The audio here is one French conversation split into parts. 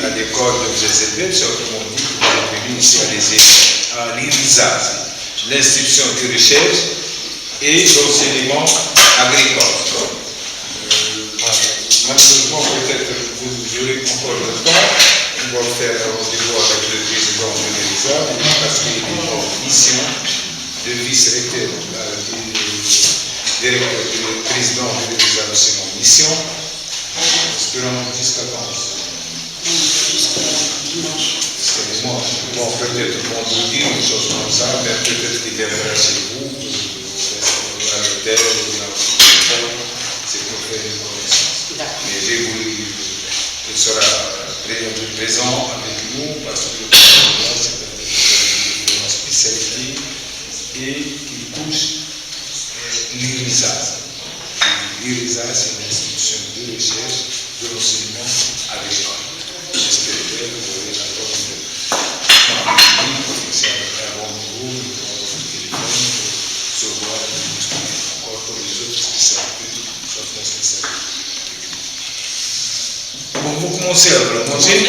à l'école de vous élevés, autrement dit, pour être initialisé à l'IRISA, l'institution de recherche et d'enseignement agricole. Malheureusement, peut-être vous aurez encore le temps. On va faire un rendez-vous avec le président de l'IRISA parce qu'il est en mission de vice-recteur, le président de l'IRISA, c'est mon mission. Espérons jusqu'à quand? C'est dimanche. Bon, peut-être vendredi, une chose comme ça, mais peut-être qu'il viendra chez vous, à l'hôtel, c'est pour faire une connaissance. Mais j'ai voulu qu'il sera présent avec nous parce que c'est une spécialité et qui touche l'IRISA. L'IRISA, c'est une institution de recherche de l'enseignement agricole. J'espère que vous aurez la force de c'est un rendez-vous, nous téléphone pour se voir et discuter encore pour les autres spécialités, sauf la spécialité. Bon, vous commencez à commencer.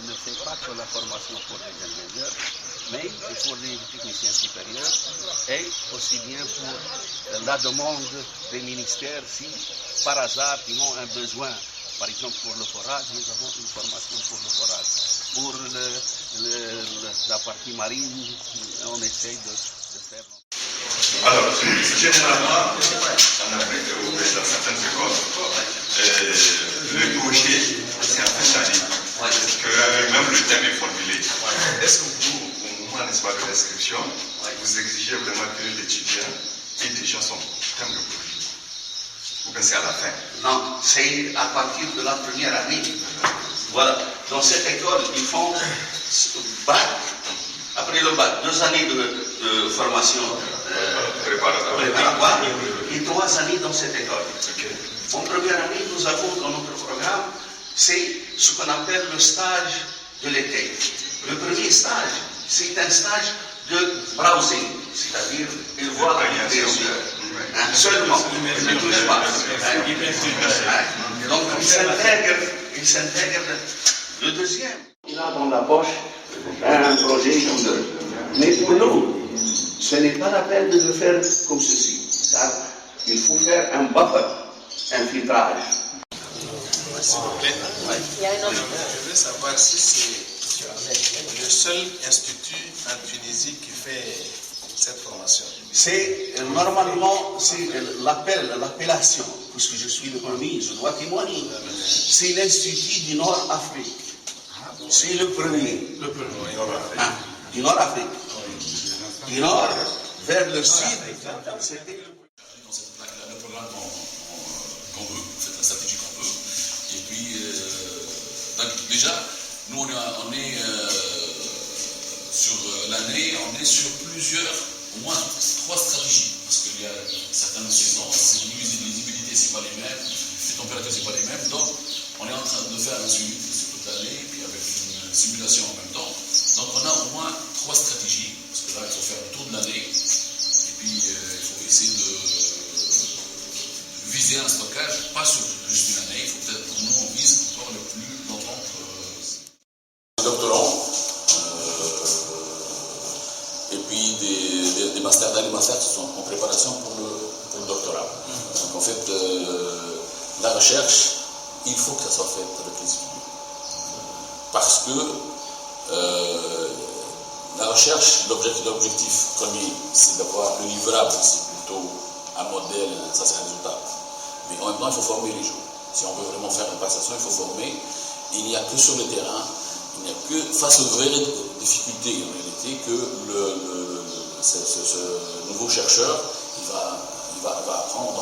Ne fait pas que la formation pour les ingénieurs, mais pour les techniciens supérieurs et aussi bien pour la demande des ministères si par hasard ils ont un besoin. Par exemple pour le forage, nous avons une formation pour le forage. Pour la partie marine, on essaye de faire. Alors, généralement, on a fait dans certaines écoles, le projet, c'est en fin d'année. Que même le thème est formulé. Est-ce que vous, au moment, n'est-ce pas, de l'inscription, vous exigez vraiment que l'étudiant et des gens sont thème de projet? Ou bien c'est à la fin? Non, c'est à partir de la première année. Voilà. Dans cette école, ils font bac, après le bac, 2 années de formation préparatoire et 3 années dans cette école. Okay. En première année, nous avons dans notre programme, c'est ce qu'on appelle le stage de l'été. Le premier stage, c'est un stage de browsing, c'est-à-dire il voit des yeux. Seulement, il ne touche pas. Donc il s'intègre. Le deuxième, il a dans la poche un projet Joule. Mais pour nous, ce n'est pas la peine de le faire comme ceci. Car il faut faire un buffer, un filtrage. S'il vous plaît. Je veux savoir si c'est le seul institut en Tunisie qui fait cette formation. C'est normalement, c'est l'appellation, puisque je suis le premier, je dois témoigner. C'est l'Institut du Nord-Afrique. C'est le premier. Le premier. Du Nord-Afrique. Du Nord vers le sud, c'était le programme qu'on veut, c'est la stratégie qu'on veut. Et puis, déjà, nous, on est sur l'année, on est sur plusieurs, au moins 3 stratégies. Parce qu'il y a certaines saisons, les visibilités, ce n'est pas les mêmes, les températures, ce n'est pas les mêmes. Donc, on est en train de faire un suivi sur toute l'année, puis avec une simulation en même temps. Donc, on a au moins 3 stratégies, parce que là, il faut faire le tour de l'année. Et puis, il faut essayer de viser un stockage, pas sur juste une année, il faut peut-être, nous, on vise encore le plus longtemps. Doctorants, et puis des masters, des masters qui sont en préparation pour le doctorat. Donc en fait, la recherche, il faut que ça soit fait avec les étudiants. Parce que la recherche, l'objectif premier, c'est d'avoir le livrable, c'est plutôt un modèle, ça c'est un résultat. Mais en même temps, il faut former les gens. Si on veut vraiment faire une passation, il faut former. Il n'y a que sur le terrain, il n'y a que face aux vraies difficultés en réalité que ce nouveau chercheur il va apprendre.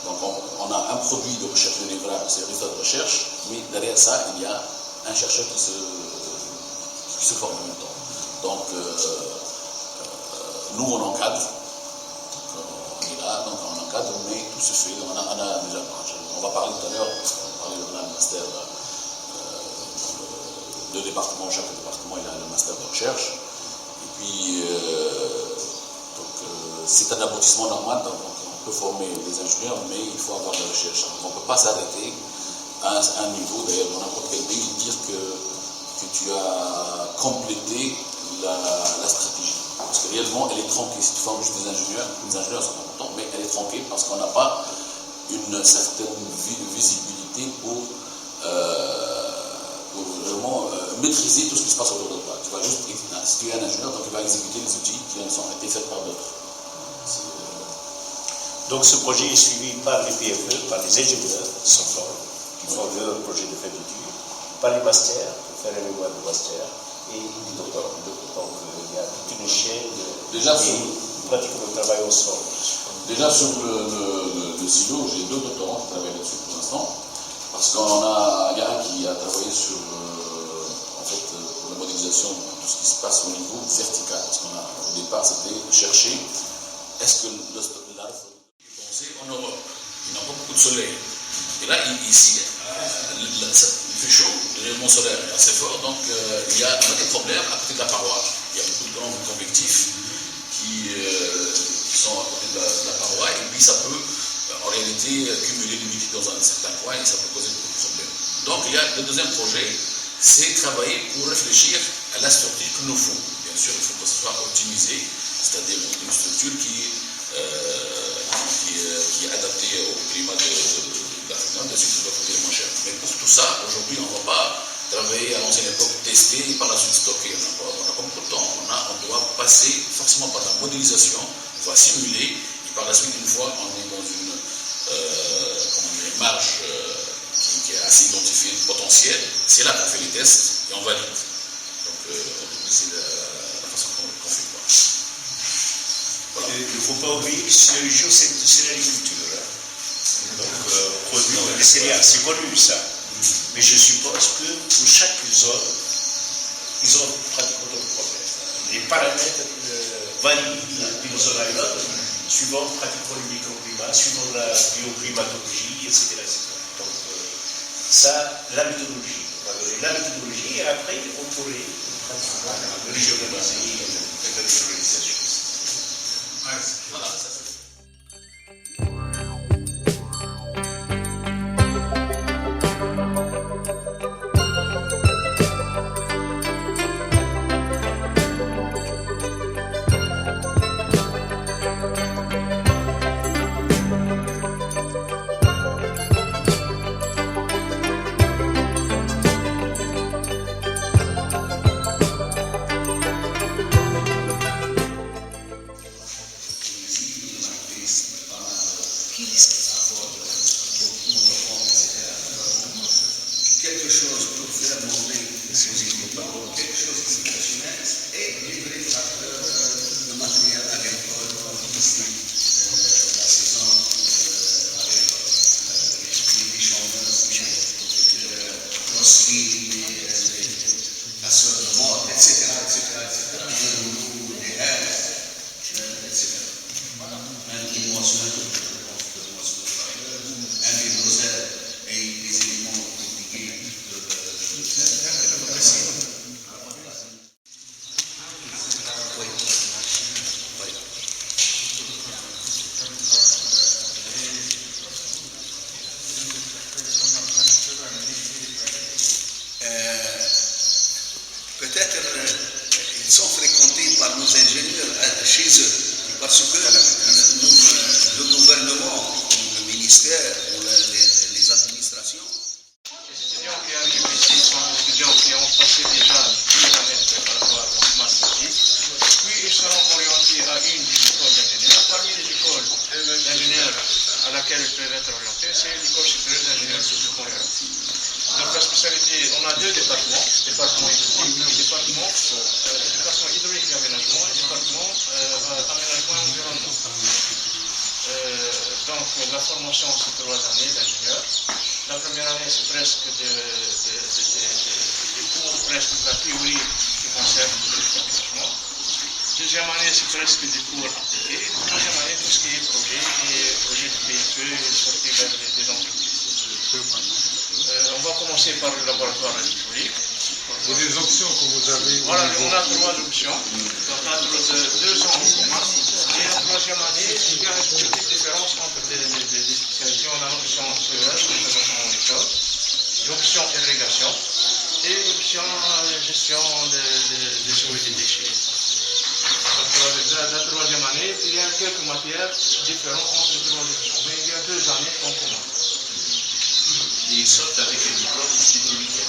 Donc on a un produit de recherche de livrable, c'est le résultat de recherche, mais derrière ça, il y a un chercheur qui se forme en même temps. Donc nous on encadre, on est là, donc on encadre, mais tout se fait. On a déjà, on va parler tout à l'heure, on a le master de département, chaque département il a le master de recherche. Et puis c'est un aboutissement normal, donc on peut former des ingénieurs, mais il faut avoir de la recherche. On ne peut pas s'arrêter à un niveau, d'ailleurs dans n'importe quel pays, dire que tu as complété la stratégie. Parce que réellement, elle est tronquée. Si tu formes juste des ingénieurs sont importants, mais elle est tronquée parce qu'on n'a pas une certaine visibilité pour vraiment maîtriser tout ce qui se passe autour de toi. Tu vas juste, si tu es un ingénieur, donc tu vas exécuter les outils qui ont été faits par d'autres. Donc ce projet est suivi par les PFE, par les ingénieurs qui sont formés, qui font leur projet de fin d'études, par les masters, pour faire un mémoire de master, et des doctorants. Donc il y a toute une chaîne pratiquement le travail ensemble. Déjà sur le silo, j'ai 2 doctorants qui travaillent là-dessus pour l'instant, parce qu'il y a un qui a travaillé sur pour la modélisation de tout ce qui se passe au niveau vertical. Parce qu'au départ, c'était chercher est-ce que l'arbre est pensé en Europe. Il n'y a pas beaucoup de soleil. Et là, ici, il fait chaud, le rayonnement solaire est assez fort, donc il y a des problèmes à côté de la paroi. Il y a beaucoup de grands convectifs qui sont à côté de la paroi, et puis ça peut en réalité cumuler l'humidité dans un certain coin et ça peut causer beaucoup de problèmes. Donc il y a le deuxième projet, c'est travailler pour réfléchir à la structure qu'il nous faut. Bien sûr, il faut que ce soit optimisé, c'est-à-dire une structure qui est adaptée au climat de l'Afrique, bien sûr, ça doit coûter moins cher. Mais pour tout ça, aujourd'hui, on ne va pas travailler à l'ancienne époque, tester et par la suite stocker. On n'a pas beaucoup de temps. On doit passer forcément par la modélisation, on va simuler, et par la suite, une fois on est dans une marge qui est assez identifiée, potentielle, c'est là qu'on fait les tests et on valide. Donc aujourd'hui, c'est la façon qu'on fait. Voilà. Il ne faut pas oublier que c'est l'agriculture. Donc produire des céréales, c'est connu ça. Mais je suppose que pour chaque zone, ils ont pratiquement d'autres problèmes. Les paramètres varient d'une zone à une autre, suivant pratiquement le microclimat, suivant la bioclimatologie, etc. Donc ça, la méthodologie. On va donner la méthodologie et après on pourrait pratiquement régionaliser et faire une organisation. Voilà, ça c'est. Quelque chose pour faire monter exclusivement, quelque chose d'exceptionnel et livré par le matériel agricole ici, la saison agricole, les bichons, lorsqu'il la soeur de mort, etc., des loups, des rêves, etc. Un qui moissonne, un des rosaires et des éléments compliqués de précision. Peut-être ils sont fréquentés par nos ingénieurs chez eux, parce que le gouvernement, ou le ministère, ou les c'est l'École supérieure d'ingénieurs de Montréal. Donc la spécialité, on a deux départements, département hydraulique et aménagement, et département aménagement et environnement. Donc la formation c'est 3 années d'ingénieur. La première année c'est presque des cours presque de la théorie qui concerne l'aménagement. Deuxième année c'est presque des cours appliqués. Troisième année tout ce qui est projet de PFE et sortie vers des entreprises. On va commencer par le laboratoire hydraulique. Et les options que vous avez? Voilà, on a 3 options. Donc, on a 2 ans en commun. Et la troisième année, il y a une petite différence entre les spécialités. On a l'option CES, présentation en méthode, l'option irrigation et l'option gestion des eaux et des déchets. Donc, la troisième année, il y a quelques matières différentes entre les 3 options. Mais il y a 2 années en commun. Et ils sortent avec un diplôme hydraulique.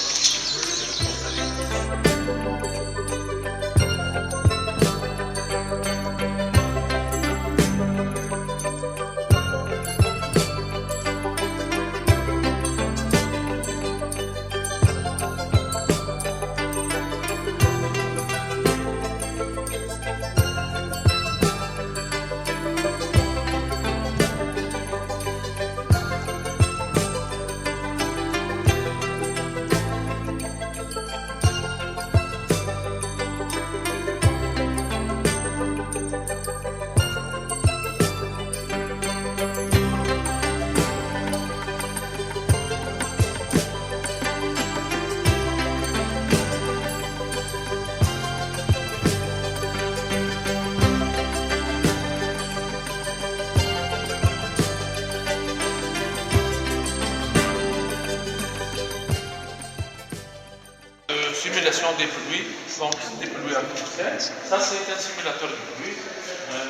Simulation des pluies, donc des pluies artificielles. Ça, c'est un simulateur de pluie.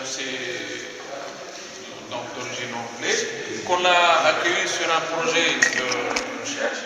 C'est donc d'origine anglaise, qu'on a accueilli sur un projet de recherche.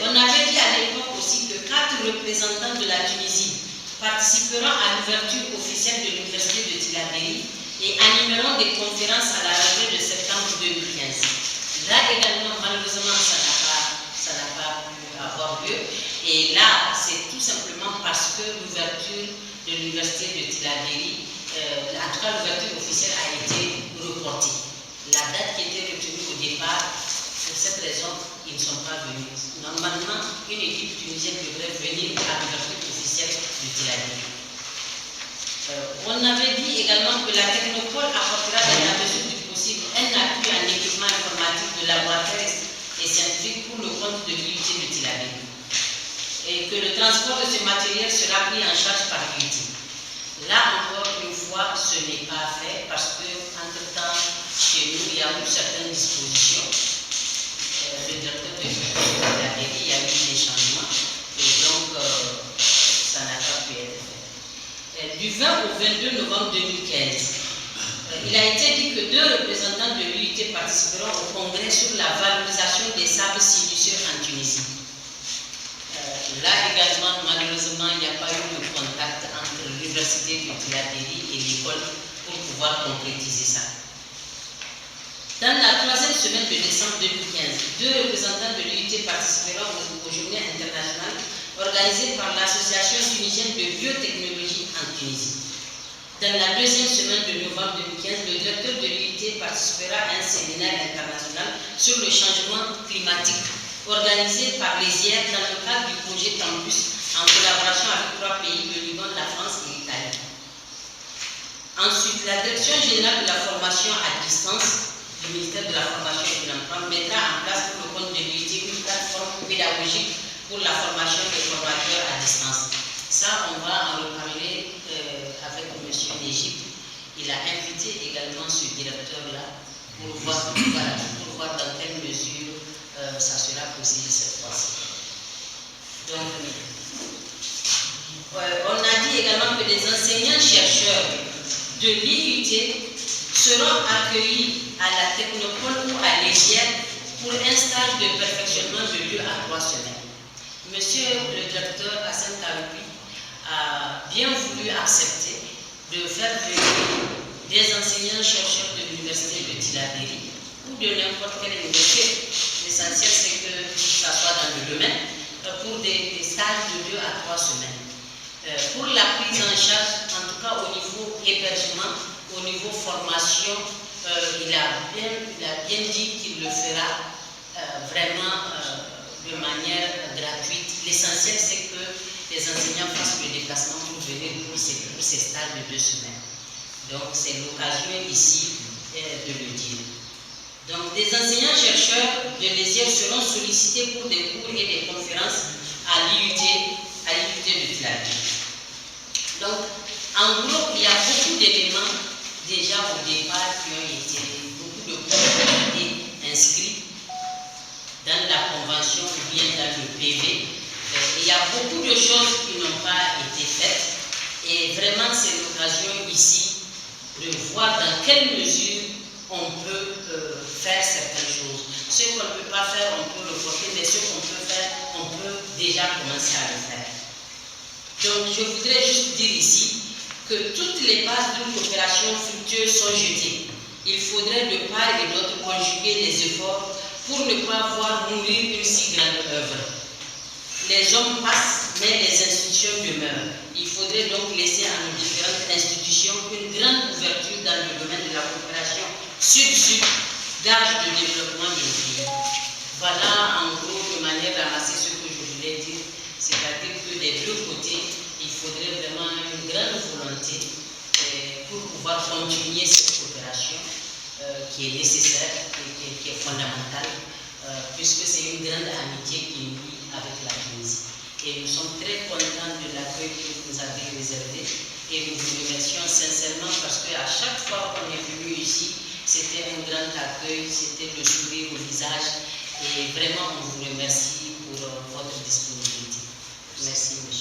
On avait dit à l'époque aussi que 4 représentants de la Tunisie participeront à l'ouverture officielle de l'Université de Tillabéri et animeront des conférences à la rentrée de septembre 2015. Là également, malheureusement, ça n'a pas pu avoir lieu. Et là, c'est tout simplement parce que l'ouverture de l'Université de Tillabéri, en tout cas l'ouverture officielle a été reportée. La date qui était retenue au départ, pour cette raison, ils ne sont pas venus. Normalement, une équipe tunisienne devrait venir à l'ouverture officielle de Tillabéri. On avait dit également que la technopole apportera dans la mesure du possible un appui en équipement informatique de laboratoires et scientifiques pour le compte de l'UIT de Tillabéri. Et que le transport de ce matériel sera pris en charge par l'UIT. Là encore, une fois, fois, ce n'est pas fait parce que, entre-temps, chez nous, il y a eu certaines dispositions. Le directeur de la mairie, il y a eu des changements. Et donc, ça n'a pas pu être fait. Du 20 au 22 novembre 2015, il a été dit que 2 représentants de l'UIT participeront au congrès sur la valorisation des sables silicieux en Tunisie. Là également, malheureusement, il n'y a pas eu de contact entre l'université de Tillabéri et l'école pour pouvoir concrétiser ça. Dans la 3e semaine de décembre 2015, 2 représentants de l'UIT participeront aux Journées internationales organisées par l'Association tunisienne de biotechnologie en Tunisie. Dans la 2e semaine de novembre 2015, le directeur de l'UIT participera à un séminaire international sur le changement climatique organisé par les IER dans le cadre du projet Campus en collaboration avec 3 pays, le Liban, la France et l'Italie. Ensuite, la Direction générale de la formation à distance du ministère de la Formation et de l'Emploi mettra en place pour le compte de l'UIT une plateforme pédagogique pour la formation des formateurs à distance. Ça, on va en reparler avec M. Négypte. Il a invité également ce directeur-là pour voir dans quelle mesure ça sera possible cette fois-ci. Donc, on a dit également que les enseignants-chercheurs de l'IUT seront accueillis à la Technopole ou à l'EGIER pour un stage de perfectionnement de 2 à 3 semaines. Monsieur le directeur Hassan Karoubi a bien voulu accepter de faire venir des enseignants-chercheurs de l'université de Tillabéri ou de n'importe quelle université. L'essentiel, c'est que ça soit dans le domaine pour des stages de 2 à 3 semaines. Pour la prise en charge, en tout cas au niveau hébergement, au niveau formation, il a bien dit qu'il le fera vraiment de manière gratuite. L'essentiel, c'est que les enseignants fassent le déplacement pour venir pour ces stages de 2 semaines. Donc, c'est l'occasion ici de le dire. Donc, des enseignants-chercheurs de l'ESIER seront sollicités pour des cours et des conférences à l'IUT de Tillabéri. Donc, en gros, il y a beaucoup d'éléments déjà au départ qui ont été, beaucoup de cours qui ont été inscrits dans la convention ou bien dans le PV. Il y a beaucoup de choses qui n'ont pas été faites et vraiment c'est l'occasion ici de voir dans quelle mesure on peut faire certaines choses. Ce qu'on ne peut pas faire, on peut reporter, mais ce qu'on peut faire, on peut déjà commencer à le faire. Donc je voudrais juste dire ici que toutes les bases d'une coopération fructueuse sont jetées. Il faudrait de part et d'autre conjuguer les efforts pour ne pas voir mourir une si grande œuvre. Les hommes passent, mais les institutions demeurent. Il faudrait donc laisser à nos différentes institutions une grande ouverture dans le domaine de la coopération sud-sud, gage de développement de nos pays. Voilà en gros de manière ramassée ce que je voulais dire, c'est-à-dire que des 2 côtés, il faudrait vraiment une grande volonté pour pouvoir continuer cette coopération qui est nécessaire et qui est fondamentale, puisque c'est une grande amitié qui nous lie avec la Tunisie. Et nous sommes très contents de l'accueil que vous nous avez réservé et nous vous remercions sincèrement parce qu'à chaque fois qu'on est venu ici, c'était un grand accueil, c'était le sourire au visage et vraiment on vous remercie pour votre disponibilité. Merci, monsieur.